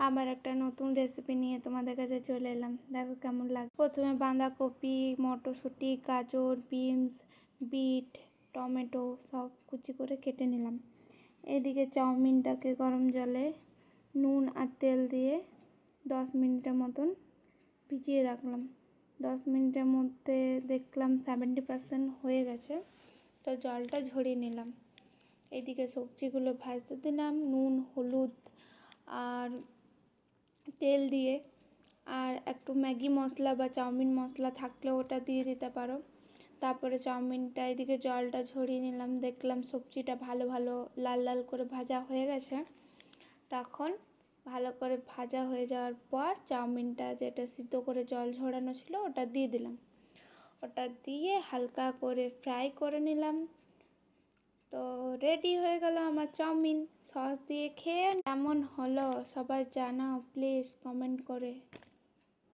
আবার একটা নতুন রেসিপি নিয়ে তোমাদের কাছে চলে এলাম। দেখো কেমন লাগে। প্রথমে বাঁধাকপি, মটরশুঁটি, গাজর, বিনস, বিট, টমেটো সব কুচি করে কেটে নিলাম। এদিকে চাউমিনটাকে গরম জলে নুন আর তেল দিয়ে 10 মিনিটের মতন ভিজিয়ে রাখলাম। 10 মিনিটের মধ্যে দেখলাম 70% হয়ে গেছে, তো জলটা ঝরিয়ে নিলাম। এদিকে সবজিগুলো ভাজতে দিলাম নুন, হলুদ আর তেল দিয়ে, আর একটু ম্যাগি মশলা বা চাউমিন মশলা থাকলে ওটা দিয়ে দিতে পারো। তারপরে চাউমিনটা এদিকে জলটা ঝরিয়ে নিলাম, দেখলাম সবজিটা ভালো লাল লাল করে ভাজা হয়ে গেছে। তখন ভালো করে ভাজা হয়ে যাওয়ার পর চাউমিনটা যেটা সিদ্ধ করে জল ঝরানো ছিল ওটা দিয়ে দিলাম। ওটা দিয়ে হালকা করে ফ্রাই করে নিলাম। তো রেডি হয়ে গেল আমার চাউমিন। সস দিয়ে খেয়ে কেমন হলো সবাই জানাও প্লিজ কমেন্ট করে।